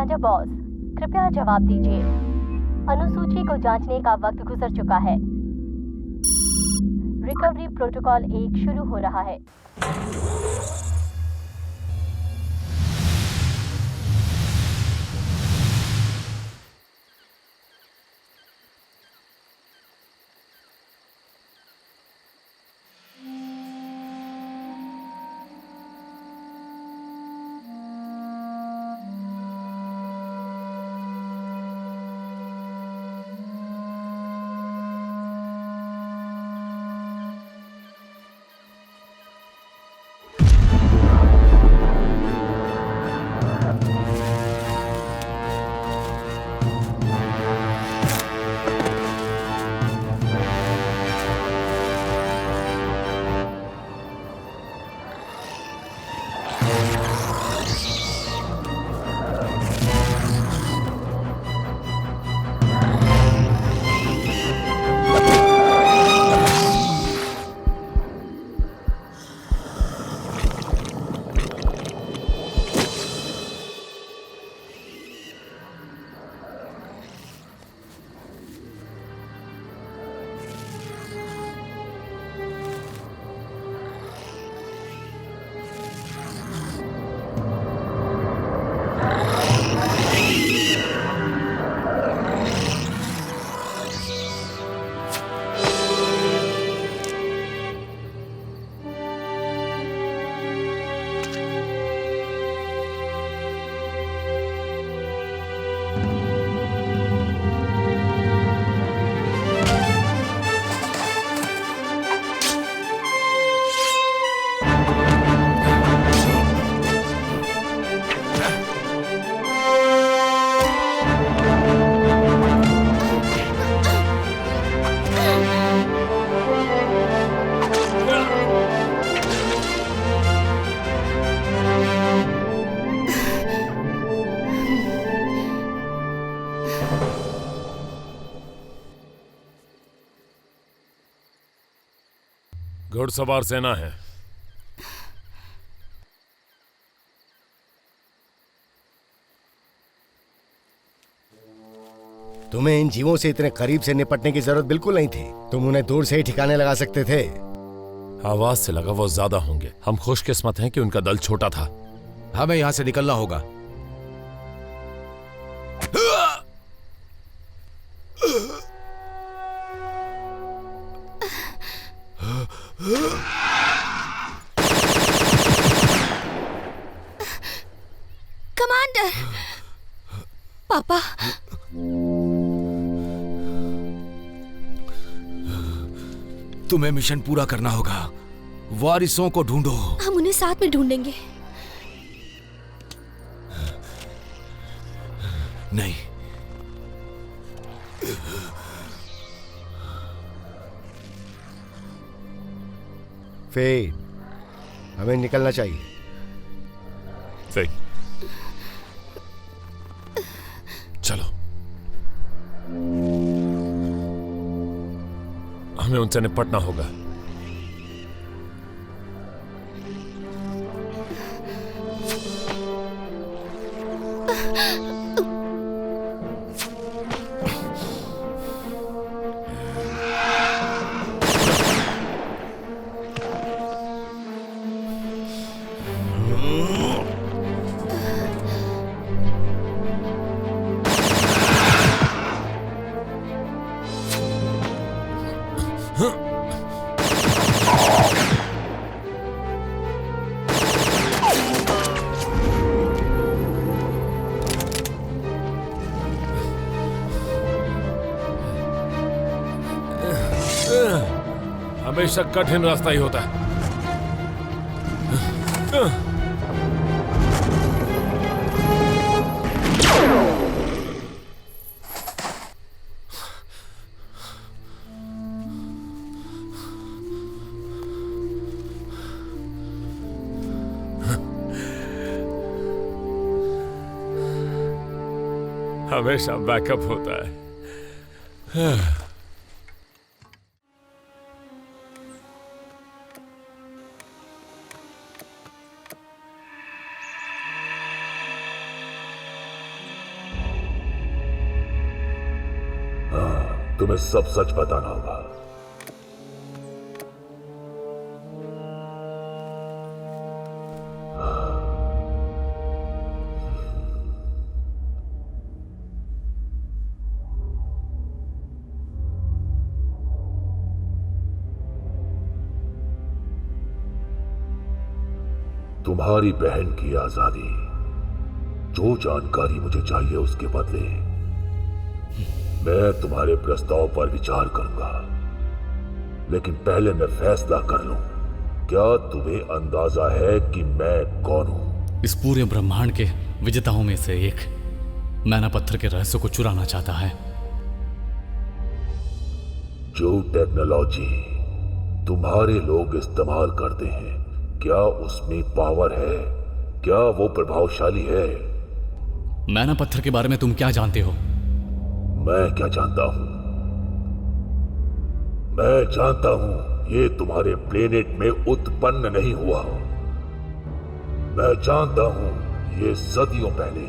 राजा boss, कृपया जवाब दीजिए। अनुसूची को जांचने का वक्त गुजर चुका है। रिकवरी प्रोटोकॉल 1 शुरू हो रहा है। घुड़सवार सेना है। तुम्हें इन जीवों से इतने करीब से निपटने की जरूरत बिल्कुल नहीं थी। तुम उन्हें दूर से ही ठिकाने लगा सकते थे। आवाज से लगा वो ज्यादा होंगे। हम खुशकिस्मत हैं कि उनका दल छोटा था। हमें यहां से निकलना होगा। कमांडर, पापा, तुम्हें मिशन पूरा करना होगा। वारिसों को ढूंढो। हम उन्हें साथ में ढूंढेंगे। नहीं, फेड, हमें निकलना चाहिए। सही, चलो। हमें उनसे निपटना होगा। हमेशा कठिन रास्ता ही होता है। हमेशा बैकअप होता है। तुम्हें सब सच बताना होगा। तुम्हारी बहन की आजादी, जो जानकारी मुझे चाहिए उसके बदले मैं तुम्हारे प्रस्ताव पर विचार करूंगा, लेकिन पहले मैं फैसला कर लूं। क्या तुम्हें अंदाजा है कि मैं कौन हूं? इस पूरे ब्रह्मांड के विजेताओं में से एक मैना पत्थर के रहस्य को चुराना चाहता है। जो टेक्नोलॉजी तुम्हारे लोग इस्तेमाल करते हैं, क्या उसमें पावर है? क्या वो प्रभावशाली है? मैना पत्थर के बारे में तुम क्या जानते हो? मैं क्या जानता हूं? मैं जानता हूं ये तुम्हारे प्लेनेट में उत्पन्न नहीं हुआ। मैं जानता हूं ये सदियों पहले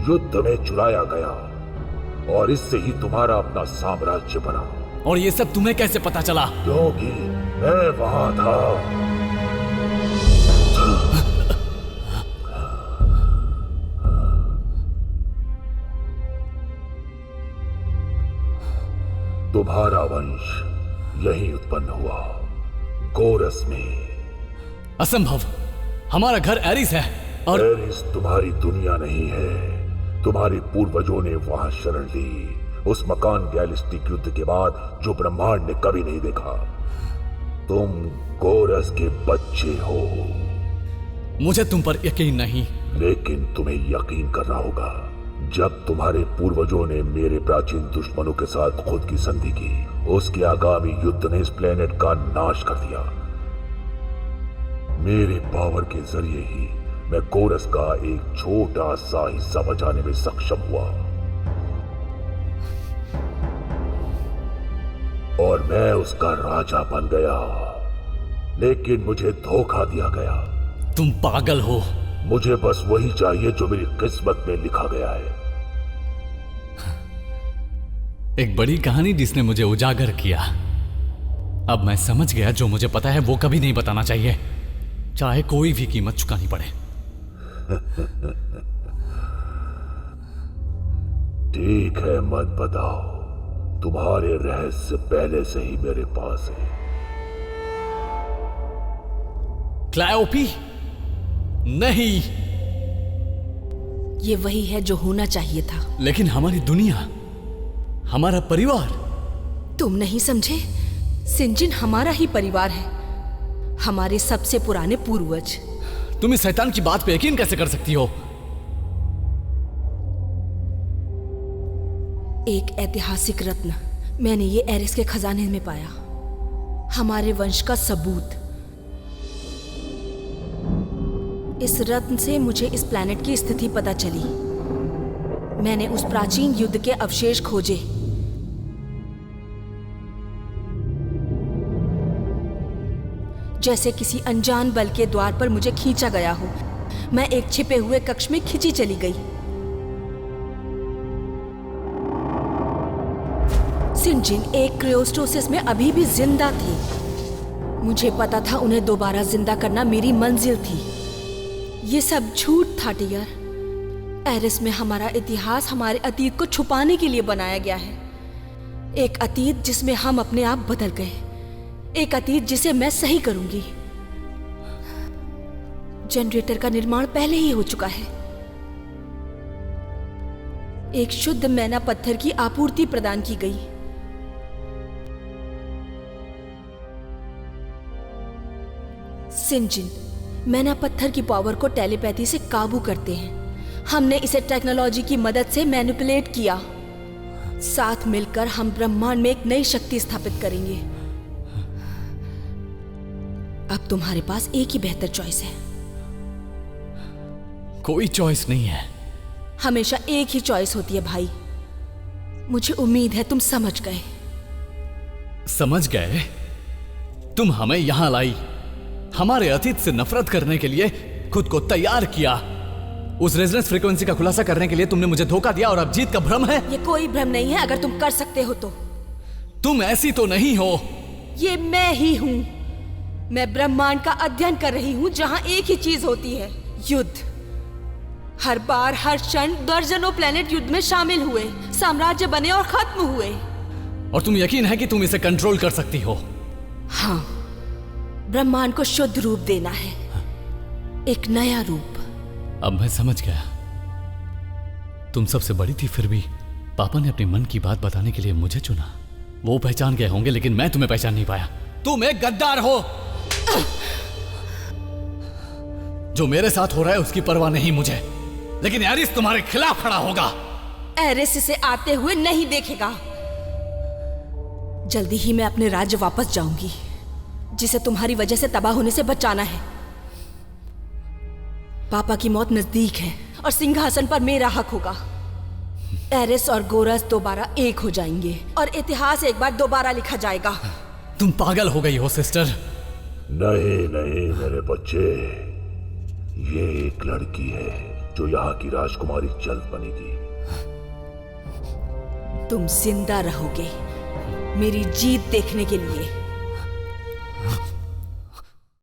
युद्ध में चुराया गया और इससे ही तुम्हारा अपना साम्राज्य बना। और ये सब तुम्हें कैसे पता चला? क्योंकि मैं वहां था। तुम्हारा वंश यही उत्पन्न हुआ, गोरस में। असंभव, हमारा घर एरिस है और एरिस तुम्हारी दुनिया नहीं है। तुम्हारे पूर्वजों ने वहां शरण ली, उस मकान गैलिस्टिक युद्ध के बाद जो ब्रह्मांड ने कभी नहीं देखा। तुम गोरस के बच्चे हो। मुझे तुम पर यकीन नहीं। लेकिन तुम्हें यकीन करना होगा। जब तुम्हारे पूर्वजों ने मेरे प्राचीन दुश्मनों के साथ खुद की संधि की, उसके आगामी युद्ध ने इस प्लेनेट का नाश कर दिया। मेरे पावर के जरिए ही मैं गोरस का एक छोटा सा हिस्सा बचाने में सक्षम हुआ और मैं उसका राजा बन गया। लेकिन मुझे धोखा दिया गया। तुम पागल हो। मुझे बस वही चाहिए जो मेरी किस्मत में लिखा गया है। एक बड़ी कहानी जिसने मुझे उजागर किया। अब मैं समझ गया, जो मुझे पता है वो कभी नहीं बताना चाहिए, चाहे कोई भी कीमत चुकानी पड़े। ठीक है, मत बताओ। तुम्हारे रहस्य पहले से ही मेरे पास है। क्लायोपी, नहीं। ये वही है जो होना चाहिए था। लेकिन हमारी दुनिया, हमारा परिवार। तुम नहीं समझे? सिंजिन हमारा ही परिवार है, हमारे सबसे पुराने पूर्वज। तुम इस शैतान की बात पे यकीन कैसे कर सकती हो? एक ऐतिहासिक रत्न मैंने ये एरिस के खजाने में पाया, हमारे वंश का सबूत। इस रत्न से मुझे इस प्लैनेट की स्थिति पता चली। मैंने उस प्राचीन युद्ध के अवशेष खोजे। जैसे किसी अनजान बल के द्वार पर मुझे खींचा गया हो, मैं एक छिपे हुए कक्ष में खींची चली गई। सिंजिन एक क्रायोस्टोसिस में अभी भी जिंदा थे। मुझे पता था उन्हें दोबारा जिंदा करना मेरी मंजिल थी। ये सब झूठ था डियर। एरिस में हमारा इतिहास हमारे अतीत को छुपाने के लिए बनाया गया है। एक अतीत जिसमें हम अपने आप बदल गए, एक अतीत जिसे मैं सही करूंगी। जनरेटर का निर्माण पहले ही हो चुका है। एक शुद्ध मैना पत्थर की आपूर्ति प्रदान की गई। सिंजिन मैना पत्थर की पावर को टेलीपैथी से काबू करते हैं। हमने इसे टेक्नोलॉजी की मदद से मैनिपुलेट किया। साथ मिलकर हम ब्रह्मांड में एक नई शक्ति स्थापित करेंगे। अब तुम्हारे पास एक ही बेहतर चॉइस है। कोई चॉइस नहीं है। हमेशा एक ही चॉइस होती है भाई। मुझे उम्मीद है तुम समझ गए। समझ गए? तुम हमें यहां लाई, हमारे अतीत से नफरत करने के लिए खुद को तैयार किया। उस रेजोनेंस फ्रीक्वेंसी का खुलासा करने के लिए तुमने मुझे धोखा दिया और अब जीत का भ्रम है। ये कोई भ्रम नहीं है। अगर तुम कर सकते हो तो तुम ऐसी तो नहीं हो। ये मैं ही हूँ। मैं ब्रह्मांड का अध्ययन कर रही हूँ जहाँ एक ही चीज होती है, युद्ध। हर बार हर क्षण दर्जनों प्लेनेट युद्ध में शामिल हुए, साम्राज्य बने और खत्म हुए। और तुम यकीन है कि तुम इसे कंट्रोल कर सकती हो? हाँ, ब्रह्मांड को शुद्ध रूप देना है, एक नया रूप। अब मैं समझ गया। तुम सबसे बड़ी थी, फिर भी पापा ने अपने मन की बात बताने के लिए मुझे चुना। वो पहचान गए होंगे, लेकिन मैं तुम्हें पहचान नहीं पाया। तुम एक गद्दार हो। जो मेरे साथ हो रहा है उसकी परवाह नहीं मुझे, लेकिन एरिस तुम्हारे खिलाफ खड़ा होगा। एरिस इसे आते हुए नहीं देखेगा। जल्दी ही मैं अपने राज्य वापस जाऊंगी, जिसे तुम्हारी वजह से तबाह होने से बचाना है। पापा की मौत नजदीक है और सिंहासन पर मेरा हक होगा। एरिस और गोरस दोबारा एक हो जाएंगे और इतिहास एक बार दोबारा लिखा जाएगा। तुम पागल हो गई हो सिस्टर। नहीं नहीं मेरे बच्चे, ये एक लड़की है जो यहाँ की राजकुमारी जल्द बनेगी। तुम जिंदा रहोगे मेरी जीत देखने के लिए।